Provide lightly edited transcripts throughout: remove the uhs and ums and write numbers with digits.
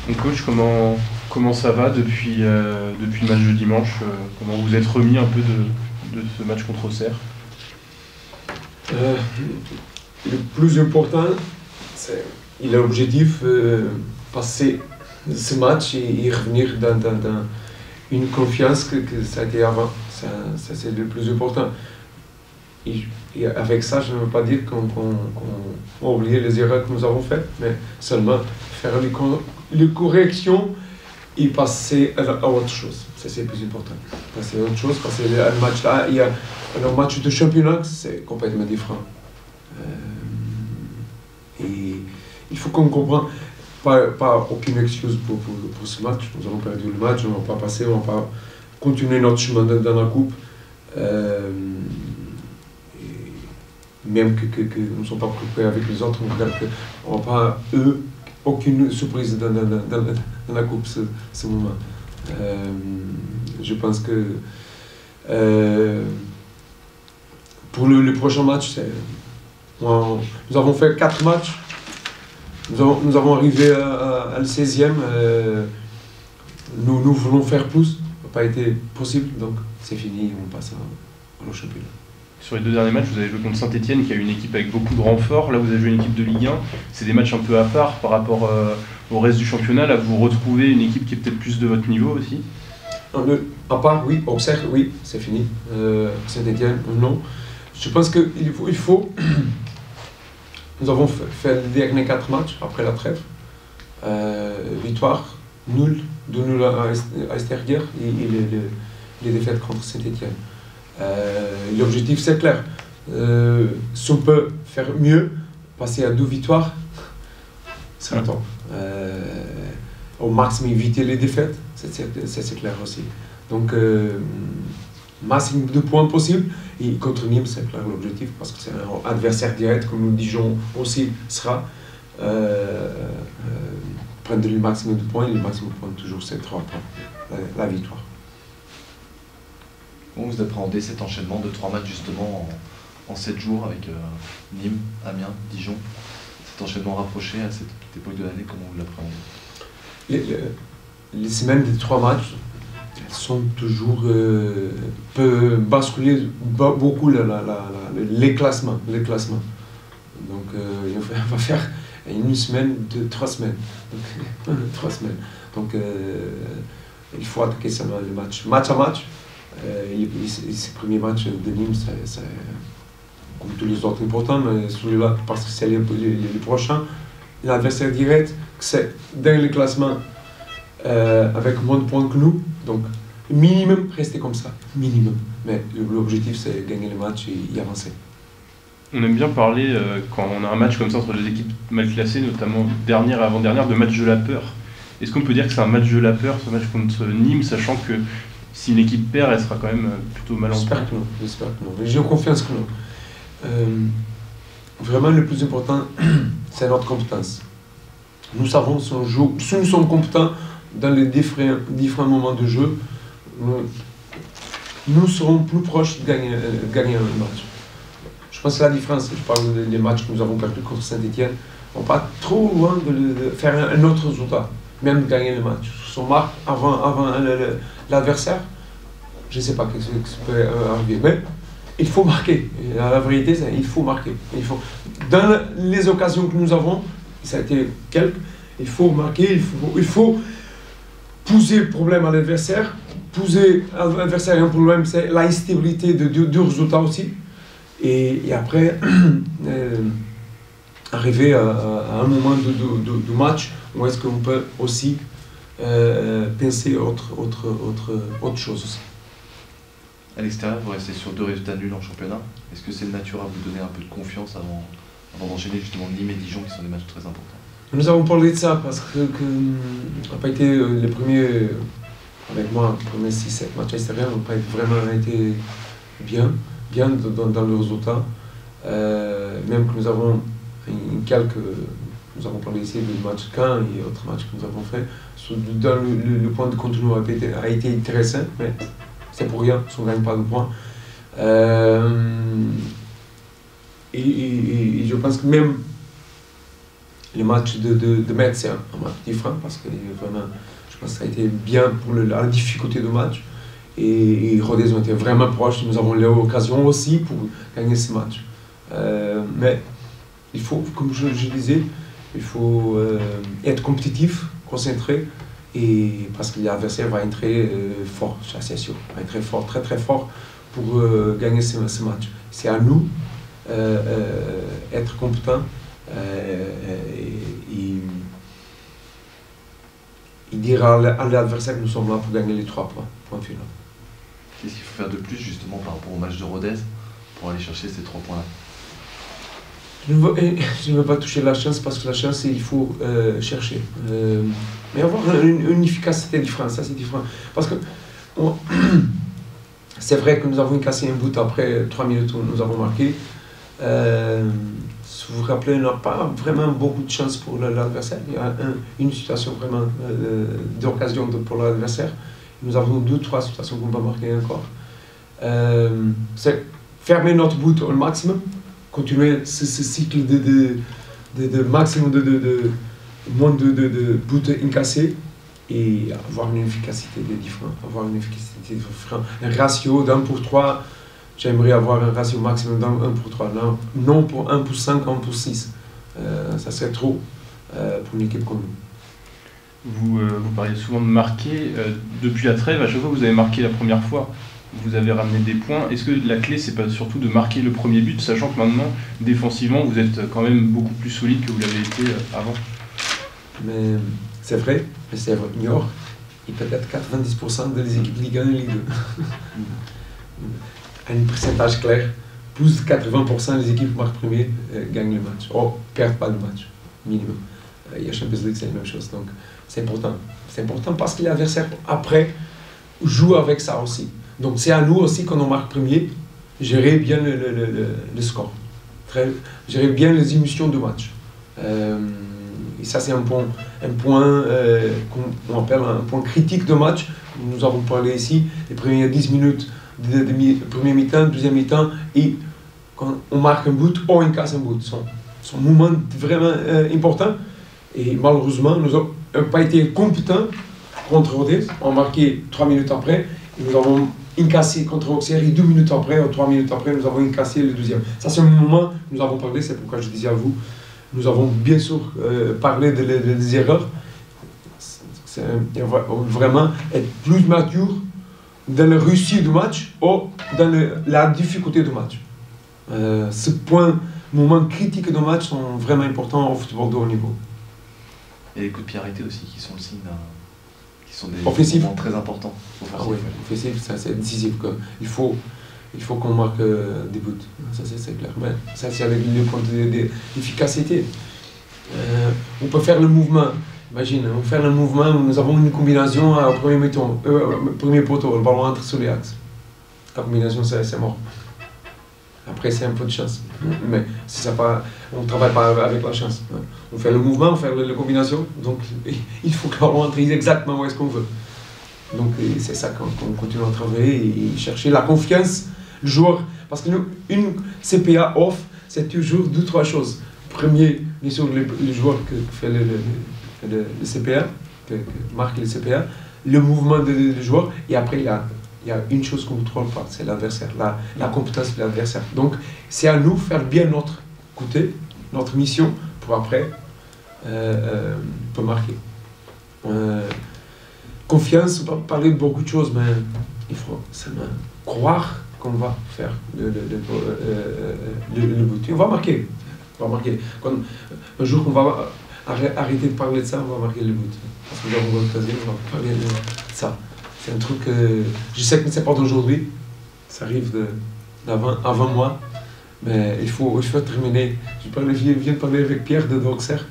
Donc coach, comment ça va depuis le match de dimanche? Comment vous êtes remis un peu de ce match contre Auxerre? Le plus important, c'est l'objectif passer ce match et revenir dans une confiance que ça a été avant. Ça c'est le plus important. Et avec ça, je ne veux pas dire qu'on a oublié les erreurs que nous avons faites, mais seulement faire les corrections et passer à autre chose. Ça, c'est le plus important. Passer à autre chose, parce que le match là, il y a un match de championnat, c'est complètement différent. Et il faut qu'on comprenne, pas aucune excuse pour ce match. Nous avons perdu le match, on ne va pas passer, on ne va pas continuer notre chemin dans la coupe. Même que nous ne sommes pas préparés avec les autres, on n'a pas, eux, aucune surprise dans la coupe ce moment. Je pense que pour le prochain match, nous avons fait 4 matchs, nous avons arrivé à le 16e, nous voulons faire plus, ça n'a pas été possible, donc c'est fini, on passe au championnat. Sur les 2 derniers matchs, vous avez joué contre Saint-Etienne, qui a une équipe avec beaucoup de renforts. Là, vous avez joué une équipe de Ligue 1. C'est des matchs un peu à part par rapport au reste du championnat. Là, vous retrouvez une équipe qui est peut-être plus de votre niveau aussi. À part, oui. Auxerre, oui, c'est fini. Saint-Etienne, non. Je pense qu'il faut... Nous avons fait les derniers 4 matchs après la trêve. Victoire, nul, 2-0 à Esterguer et les défaites contre Saint-Etienne. L'objectif c'est clair, si on peut faire mieux, passer à 2 victoires, c'est un top. Au maximum éviter les défaites, c'est clair aussi. Donc maximum de points possible, et contre Nîmes c'est clair l'objectif, parce que c'est un adversaire direct, comme nous Dijon aussi sera. Prendre le maximum de points, et le maximum de points toujours c'est 3 points, la victoire. Comment vous appréhendez cet enchaînement de 3 matchs justement en 7 jours avec Nîmes, Amiens, Dijon, cet enchaînement rapproché à cette époque de l'année, comment vous l'appréhendez? Les semaines des 3 matchs, elles sont toujours peuvent basculer beaucoup les classements. Donc on va faire une semaine de 3 semaines. Donc, 3 semaines. Donc il faut attaquer seulement le match à match. Ce premier match de Nîmes, c'est comme tous les autres importants, mais celui-là, parce que c'est le prochain, l'adversaire direct, c'est dans le classement avec moins de points que nous, donc minimum, rester comme ça, minimum. Mais l'objectif, c'est gagner le match et y avancer. On aime bien parler, quand on a un match comme ça entre 2 équipes mal classées, notamment dernière et avant-dernière, de match de la peur. Est-ce qu'on peut dire que c'est un match de la peur, ce match contre Nîmes, sachant que si une équipe perd, elle sera quand même plutôt mal en point? J'espère que non. J'ai confiance que non. Vraiment, le plus important, c'est notre compétence. Nous savons si nous sommes compétents dans les différents moments de jeu, nous serons plus proches de gagner un match. Je pense que la différence, je parle des matchs que nous avons perdus contre Saint-Etienne, on n'est pas trop loin de faire un autre résultat, même de gagner le match. Si on marque avant l'adversaire, je ne sais pas ce qui peut arriver, mais il faut marquer. Et la vérité, c'est qu'il faut marquer. Dans les occasions que nous avons, ça a été quelques, il faut marquer, il faut poser le problème à l'adversaire. Poser à l'adversaire un problème, c'est l'instabilité du résultat aussi. Et après, arriver à un moment du match où est-ce qu'on peut aussi penser autre chose aussi. À l'extérieur, vous restez sur 2 résultats nuls en championnat. Est-ce que c'est de nature à vous donner un peu de confiance avant d'enchaîner justement Nîmes et Dijon, qui sont des matchs très importants? Nous avons parlé de ça parce que n'a pas été les premiers, avec moi, les premiers 6-7 matchs extérieurs n'ont pas vraiment été bien dans le résultat. Même que nous avons nous avons parlé ici du match Caen et autres matchs que nous avons fait. Dans le point de contenu a été intéressant, mais c'est pour rien si on ne gagne pas de points. Et je pense que même le match de Metz, c'est un match différent parce que vraiment, je pense que ça a été bien pour la difficulté du match. Et Rodez ont été vraiment proches. Nous avons l'occasion aussi pour gagner ce match. Mais il faut, comme je disais, il faut être compétitif, concentré, et parce que l'adversaire va entrer fort, c'est sûr, va entrer fort, très très fort pour gagner ce match. C'est à nous être compétents et dire à l'adversaire que nous sommes là pour gagner les 3 points. Point final. Qu'est-ce qu'il faut faire de plus justement par rapport au match de Rodez pour aller chercher ces 3 points-là? Je ne veux pas toucher la chance parce que la chance, il faut chercher. Mais avoir une efficacité différente, ça c'est différent. Parce que c'est vrai que nous avons cassé un but après 3 minutes où nous avons marqué. Si vous vous rappelez, on n'a pas vraiment beaucoup de chance pour l'adversaire. Il y a une situation vraiment d'occasion pour l'adversaire. Nous avons 2-3 situations qu'on va marquer encore. C'est fermer notre but au maximum, continuer ce cycle de maximum de moins de buts incassés et avoir une efficacité différente. Un ratio d'1 pour 3, j'aimerais avoir un ratio maximum d'1 pour 3, non pour 1 pour 5, 1 pour 6. Ça serait trop pour une équipe comme nous. Vous parlez souvent de marquer. Depuis la trêve, à chaque fois que vous avez marqué la première fois, vous avez ramené des points. Est-ce que la clé, c'est pas surtout de marquer le premier but, sachant que maintenant, défensivement, vous êtes quand même beaucoup plus solide que vous l'avez été avant? Mais c'est vrai, mais c'est ignore. Et peut-être 90% des équipes Ligue 1 et Ligue 2. Un pourcentage clair, plus de 80% des équipes marquent premier gagnent le match. Oh, perdent pas le match, minimum. Il y a Champions League, c'est la même chose. Donc c'est important. C'est important parce que l'adversaire, après, joue avec ça aussi. Donc c'est à nous aussi, quand on marque premier, gérer bien le score. Gérer bien les émotions du match. Et ça, c'est un point qu'on appelle un point critique de match. Nous avons parlé ici, les premières 10 minutes de premier mi-temps, deuxième mi-temps, et quand on marque un but, on casse un but. C'est un moment vraiment important. Et malheureusement, nous n'avons pas été compétents contre Rodez. On a marqué 3 minutes après. Et nous avons incassé contre Auxerre. Et 2 minutes après, ou 3 minutes après, nous avons incassé le deuxième. Ça, c'est un moment que nous avons parlé. C'est pourquoi je disais à vous, nous avons bien sûr parlé des erreurs. Vraiment être plus mature dans la réussite du match ou dans la difficulté du match. Ce moment critique du match sont vraiment importants au football de haut niveau. Et les coups de pied arrêtés aussi, qui sont le signe qui sont des moments très importants. Oui, offensif, ça c'est décisif. Il faut qu'on marque des buts, ça c'est clair. Mais ça c'est avec le point d'efficacité. On peut faire le mouvement. Imagine, on fait le mouvement, nous avons une combinaison au premier poteau, le ballon entre sur les axes. La combinaison, c'est mort. Après, c'est un peu de chance. Mais on ne travaille pas avec la chance. On fait le mouvement, on fait la combinaison. Donc, il faut que le ballon entre exactement où est-ce qu'on veut. Donc, c'est ça qu'on continue à travailler et chercher la confiance du joueur. Parce que nous, une CPA off, c'est toujours 2-3 choses. Premier, bien sûr, le joueur qui fait le CPA, qui marque le CPA, le mouvement du joueur, et après, il y a une chose qu'on ne contrôle pas, c'est l'adversaire, la compétence de l'adversaire. Donc, c'est à nous de faire bien notre côté, notre mission, pour après, peut marquer. Confiance, on peut parler de beaucoup de choses, mais il faut seulement croire qu'on va faire le but. Et on va marquer. Quand, un jour qu'on va arrêter de parler de ça, on va marquer le but. Parce que nous avons l'occasion, on va parler de ça. C'est un truc je sais que ce n'est pas d'aujourd'hui, ça arrive avant moi, mais il faut terminer. Je viens de parler avec Pierre de Auxerre.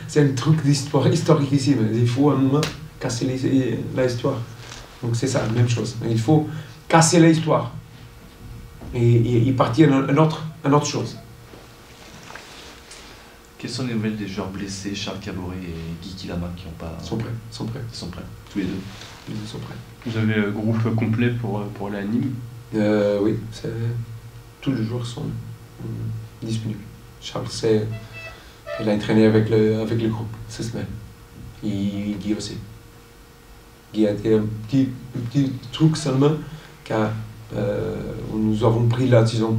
C'est un truc historique ici, mais il faut à un moment casser l'histoire. Donc c'est ça, la même chose. Il faut casser l'histoire et partir à une autre chose. Quelles sont les nouvelles des joueurs blessés, Charles Caboret et Guy Kilama, qui n'ont pas... Sont prêts. Ils sont prêts, tous les deux. Ils sont prêts. Vous avez un groupe complet pour la Nîmes? Oui, tous les joueurs sont disponibles. Charles, c'est Il a entraîné avec le groupe 6 semaines. Et Guy aussi. Guy a été un petit truc seulement car nous avons pris la décision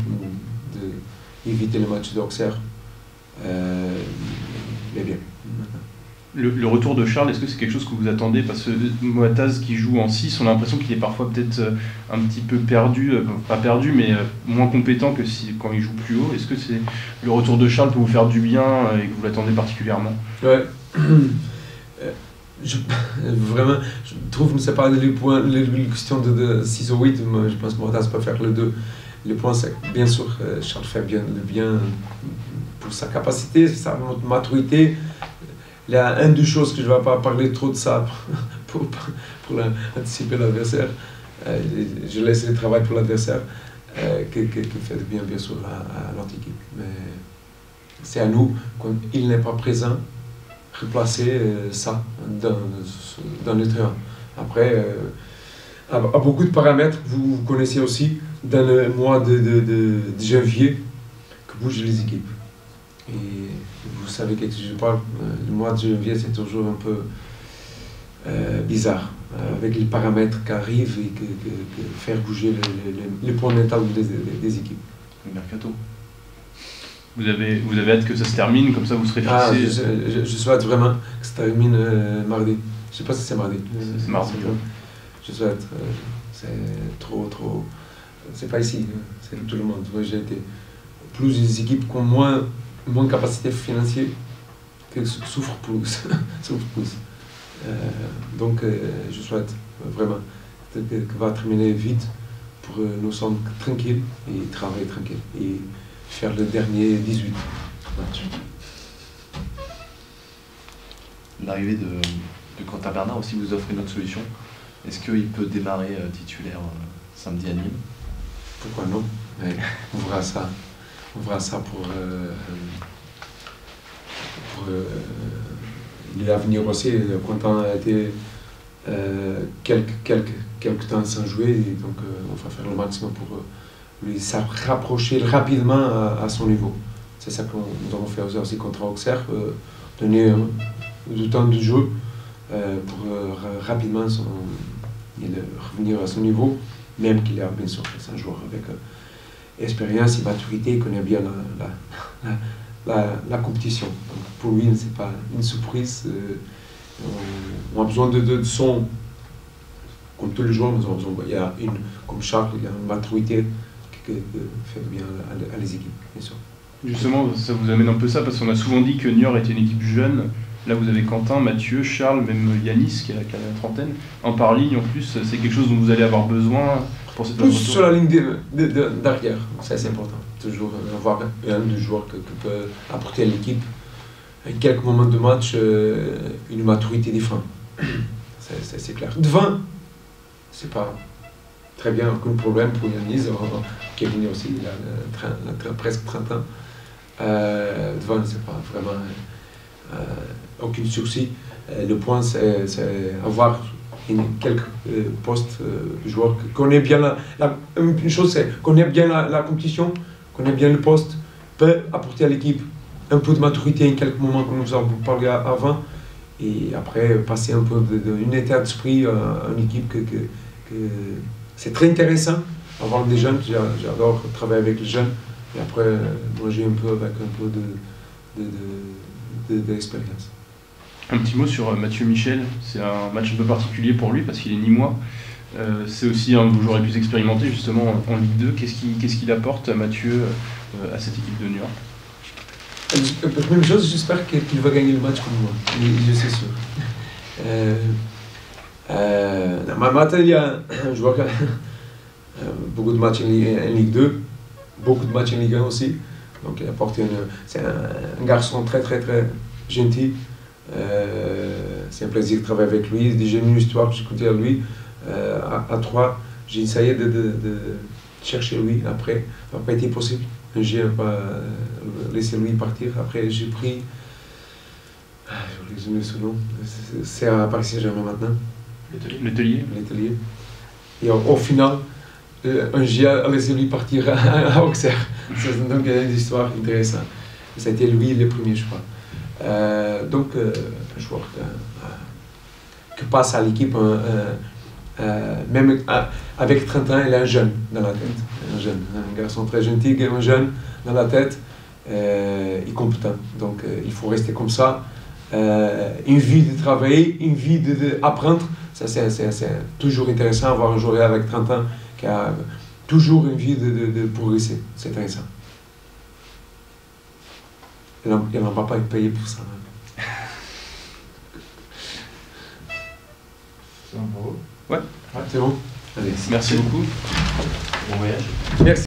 d'éviter le match d'Auxerre. Mais bien. Le retour de Charles, est-ce que c'est quelque chose que vous attendez? Parce que Moataz qui joue en 6, on a l'impression qu'il est parfois peut-être un petit peu perdu, pas perdu, mais moins compétent que quand il joue plus haut. Est-ce que le retour de Charles peut vous faire du bien et que vous l'attendez particulièrement? Ouais. Vraiment, je trouve que ce n'est pas les questions de 6 ou 8, mais je pense que Moataz peut faire les deux. Le point, c'est que bien sûr, Charles fait bien pour sa capacité, sa maturité. Il y a une des choses que je ne vais pas parler trop de ça pour anticiper l'adversaire. Je laisse le travail pour l'adversaire qui fait du bien sûr à notre équipe. Mais c'est à nous, quand il n'est pas présent, replacer ça dans le terrain. Après, à beaucoup de paramètres, vous connaissez aussi dans le mois de janvier que bougent les équipes. Et vous savez que je parle, le mois de janvier c'est toujours un peu bizarre, avec les paramètres qui arrivent et que faire bouger les points mentaux des équipes. Le mercato. Vous avez hâte que ça se termine, comme ça vous serez fixé. Je souhaite vraiment que ça termine mardi. Je ne sais pas si c'est mardi. C'est mardi. Je souhaite. C'est trop. C'est pas ici, c'est tout le monde. J'ai été plus des équipes qui ont moins de capacité financière qui souffrent plus. Donc je souhaite vraiment que va terminer vite pour nous sommes tranquilles et travailler tranquille et faire le dernier 18 matchs. L'arrivée de Quentin Bernard aussi vous offre une autre solution. Est-ce qu'il peut démarrer titulaire samedi à Nîmes? Pourquoi non? Mais on verra ça. On verra ça pour l'avenir aussi. Quentin a été quelques temps sans jouer, et donc on va faire le maximum pour lui rapprocher rapidement à son niveau. C'est ça que nous avons fait aussi contre Auxerre, donner du temps de jeu pour rapidement revenir à son niveau, même qu'il est bien sûr un joueur avec expérience et maturité, il connaît bien la compétition. Donc pour lui, ce n'est pas une surprise. On a besoin de son, comme tous les joueurs, il y a comme Charles, il y a une maturité qui fait bien à les équipes, bien sûr. Justement, ça vous amène un peu ça, parce qu'on a souvent dit que Niort était une équipe jeune. Là, vous avez Quentin, Mathieu, Charles, même Yanis qui a la trentaine. Un par ligne, en plus, c'est quelque chose dont vous allez avoir besoin pour cette plus sur la ligne d'arrière, ça c'est important. Toujours avoir un des joueurs qui peut apporter à l'équipe, à quelques moments de match, une maturité différente. C'est clair. Devant, c'est pas très bien, aucun problème pour Yanis, qui est venu aussi, il a presque 30 ans. Devant, c'est pas vraiment aucun souci. Le point, c'est avoir quelques postes de joueurs qui connaissent bien une chose, c'est connaître bien la compétition, connaître bien le poste, peut apporter à l'équipe un peu de maturité en quelques moments, comme nous avons parlé avant, et après passer un peu d'un état d'esprit à une équipe que c'est très intéressant, avoir des jeunes, j'adore travailler avec les jeunes, et après manger un peu avec un peu d'expérience. Un petit mot sur Mathieu Michel, c'est un match un peu particulier pour lui parce qu'il est nîmois. C'est aussi un de vos joueurs les plus expérimentés justement en Ligue 2. Qu'est-ce qu'il apporte à Mathieu, à cette équipe de Niort? La première chose, j'espère qu'il va gagner le match comme moi, je suis sûr. Maintenant, il y a un joueur qui a beaucoup de matchs en Ligue 2, beaucoup de matchs en Ligue 1 aussi. Donc il apporte c'est un garçon très gentil. C'est un plaisir de travailler avec lui. Déjà une histoire que j'ai écoutée à lui. À 3, j'ai essayé de chercher lui après. Ça n'a pas été possible. J'ai pas laissé lui partir. Après, j'ai pris. Je vais résumer ce nom. C'est à Paris Saint-Germain maintenant. L'Atelier. Et au final, un GIE a laissé lui partir à Auxerre. Donc il y a une histoire intéressante. Ça a été lui le premier, je crois. Donc, un joueur qui passe à l'équipe, même avec 30 ans, il est un jeune dans la tête. Un garçon très gentil, un jeune dans la tête et compétent. Donc, il faut rester comme ça. Une vie de travailler, une vie d'apprendre. Ça, c'est toujours intéressant d'avoir un joueur avec 30 ans qui a toujours une vie de progresser. C'est intéressant. Il n'en va pas être payé pour ça. Ouais. C'est bon. Allez, merci beaucoup. Bon voyage. Merci.